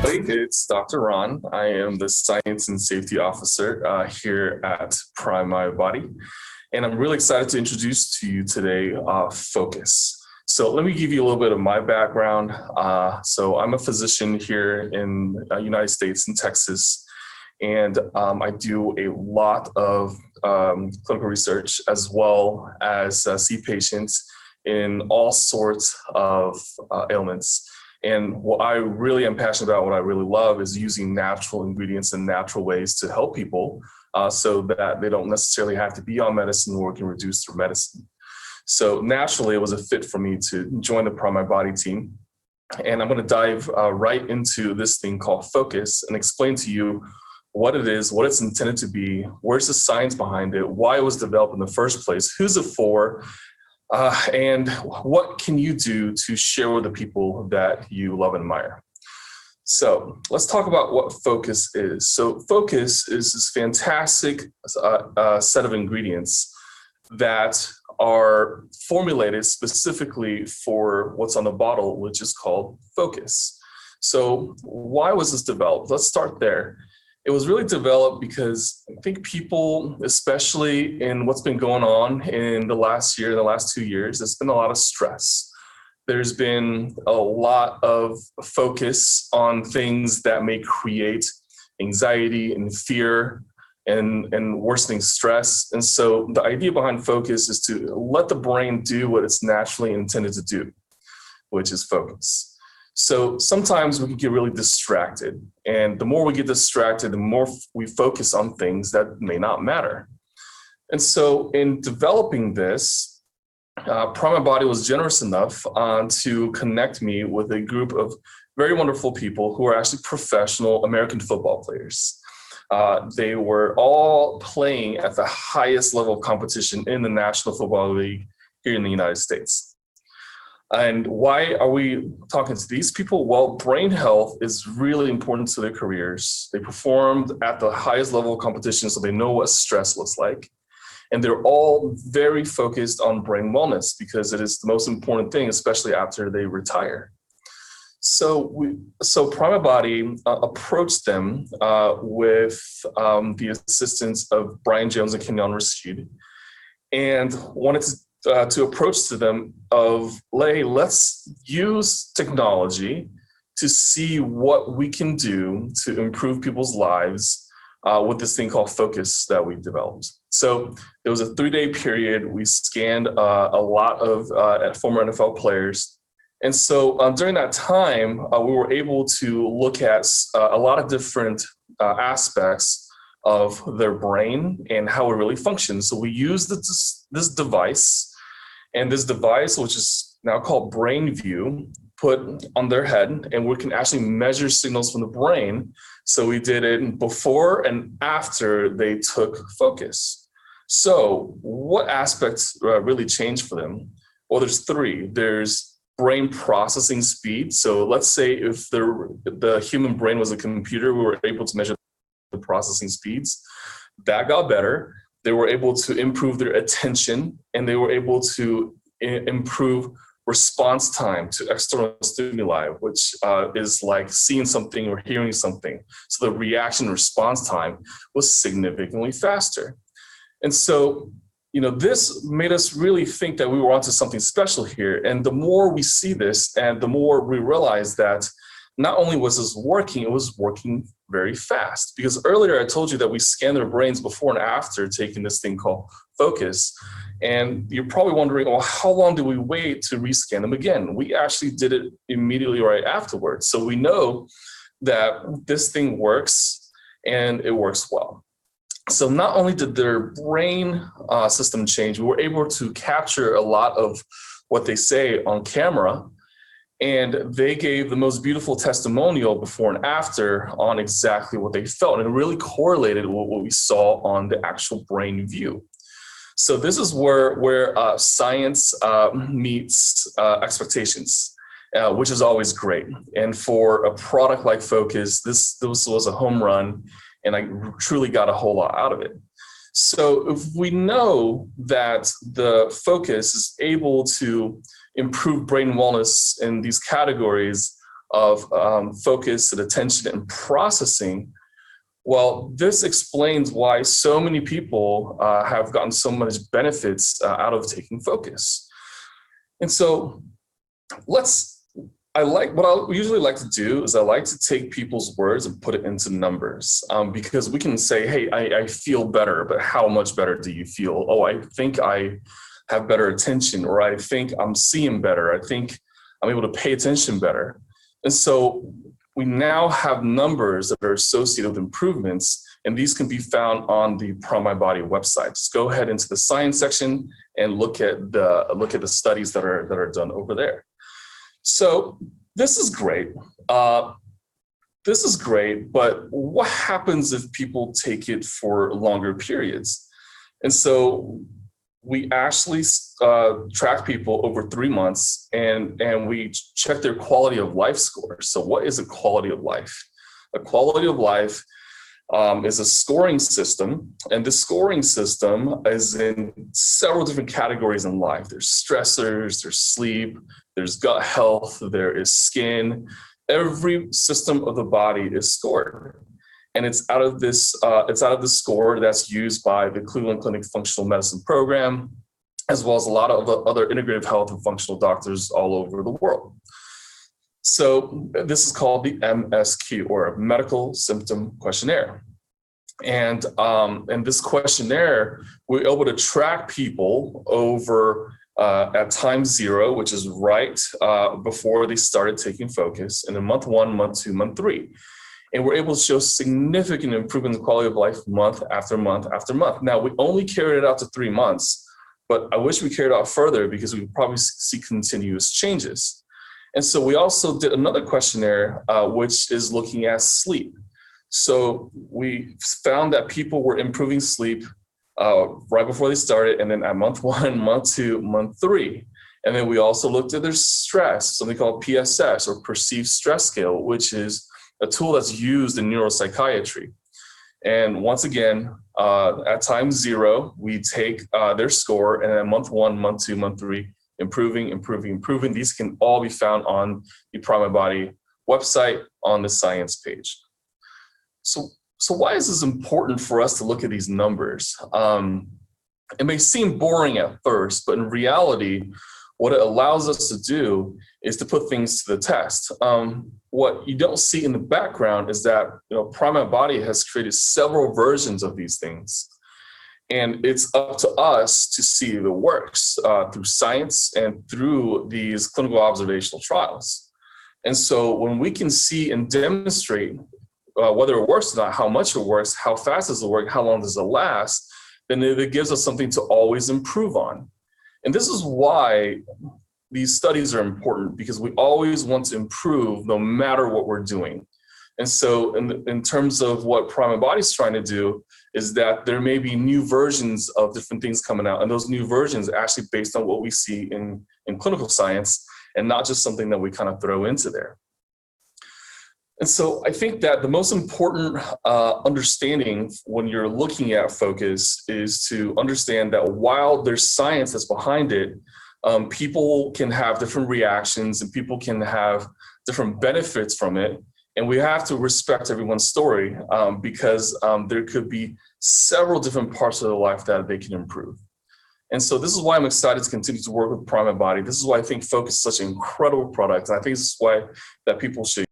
It's Dr. Ron. I am the Science and Safety Officer here at Prime My Body. And I'm really excited to introduce to you today Focus. So let me give you a little bit of my background. So I'm a physician here in the United States in Texas. And I do a lot of clinical research as well as see patients in all sorts of ailments. And what I really am passionate about, what I really love, is using natural ingredients and natural ways to help people so that they don't necessarily have to be on medicine or can reduce their medicine. So naturally, it was a fit for me to join the Prime My Body team. And I'm going to dive right into this thing called Focus and explain to you what it is, what it's intended to be, where's the science behind it, why it was developed in the first place, who's it for, and what can you do to share with the people that you love and admire. So let's talk about what Focus is. So Focus is this fantastic set of ingredients that are formulated specifically for what's on the bottle, which is called Focus. So why was this developed? Let's start there. It was really developed because I think people, especially in what's been going on in the last year, the last 2 years, there's been a lot of stress. There's been a lot of focus on things that may create anxiety and fear and worsening stress. And so the idea behind Focus is to let the brain do what it's naturally intended to do, which is focus. So sometimes we can get really distracted. And the more we get distracted, the more we focus on things that may not matter. And so in developing this, Prime My Body was generous enough to connect me with a group of very wonderful people who are actually professional American football players. They were all playing at the highest level of competition in the National Football League here in the United States. And why are we talking to these people? Well, brain health is really important to their careers. They performed at the highest level of competition, so they know what stress looks like. And they're all very focused on brain wellness because it is the most important thing, especially after they retire. So Prime My Body approached them with the assistance of Brian Jones and Kenyon Rashid, and wanted to approach to them of, hey, let's use technology to see what we can do to improve people's lives with this thing called Focus that we've developed. So it was a 3-day period. We scanned a lot of former NFL players. And so during that time, we were able to look at a lot of different aspects of their brain and how it really functions. So we used this device, and this device, which is now called Brain View, put on their head, and we can actually measure signals from the brain. So we did it before and after they took Focus. So what aspects really changed for them? Well, there's 3. There's brain processing speed. So let's say if the human brain was a computer, we were able to measure the processing speeds. That got better. They were able to improve their attention, and they were able to improve response time to external stimuli, which is like seeing something or hearing something. So the reaction response time was significantly faster. And so, this made us really think that we were onto something special here. And the more we see this, and the more we realize that not only was this working, it was working very fast. Because earlier I told you that we scanned their brains before and after taking this thing called Focus. And you're probably wondering, well, how long do we wait to rescan them again? We actually did it immediately right afterwards. So we know that this thing works, and it works well. So not only did their brain system change, we were able to capture a lot of what they say on camera. And they gave the most beautiful testimonial before and after on exactly what they felt. And it really correlated with what we saw on the actual Brain View. So this is where science meets expectations, which is always great. And for a product like Focus, this was a home run, and I truly got a whole lot out of it. So if we know that the Focus is able to improve brain wellness in these categories, of focus and attention and processing, well, this explains why so many people have gotten so much benefits out of taking focus. And so what I usually like to do is I like to take people's words and put it into numbers, because we can say, hey, I feel better, but how much better do you feel? Oh, I think I have better attention, or I think I'm seeing better. I think I'm able to pay attention better. And so we now have numbers that are associated with improvements, and these can be found on the Prime My Body website. Just go ahead into the science section and look at the studies that are done over there. So this is great. But what happens if people take it for longer periods? And so we actually track people over 3 months, and we check their quality of life score. So what is a quality of life? A quality of life is a scoring system, and this scoring system is in several different categories in life. There's stressors, there's sleep, there's gut health, there is skin. Every system of the body is scored. And it's out of this score that's used by the Cleveland Clinic Functional Medicine Program, as well as a lot of other integrative health and functional doctors all over the world. So this is called the MSQ, or Medical Symptom Questionnaire. And this questionnaire, we're able to track people over at time 0, which is right before they started taking focus, and in month 1, month 2, month 3. And we're able to show significant improvement in quality of life month after month after month. Now, we only carried it out to 3 months, but I wish we carried it out further, because we would probably see continuous changes. And so we also did another questionnaire, which is looking at sleep. So we found that people were improving sleep right before they started, and then at month 1, month 2, month 3. And then we also looked at their stress, something called PSS, or Perceived Stress Scale, which is a tool that's used in neuropsychiatry. And once again, at time 0, we take their score, and then month 1, month 2, month 3, improving. These can all be found on the Prime My Body website on the science page. So why is this important for us to look at these numbers? It may seem boring at first, but in reality, what it allows us to do is to put things to the test. What you don't see in the background is that Prime My Body has created several versions of these things. And it's up to us to see if it works through science and through these clinical observational trials. And so when we can see and demonstrate whether it works or not, how much it works, how fast does it work, how long does it last, then it gives us something to always improve on. And this is why these studies are important, because we always want to improve no matter what we're doing. And so in terms of what Prime My Body is trying to do, is that there may be new versions of different things coming out, and those new versions are actually based on what we see in clinical science, and not just something that we kind of throw into there. And so I think that the most important understanding when you're looking at focus is to understand that while there's science that's behind it, people can have different reactions, and people can have different benefits from it. And we have to respect everyone's story, because there could be several different parts of their life that they can improve. And so this is why I'm excited to continue to work with Prime My Body. This is why I think Focus is such an incredible product. And I think this is why that people should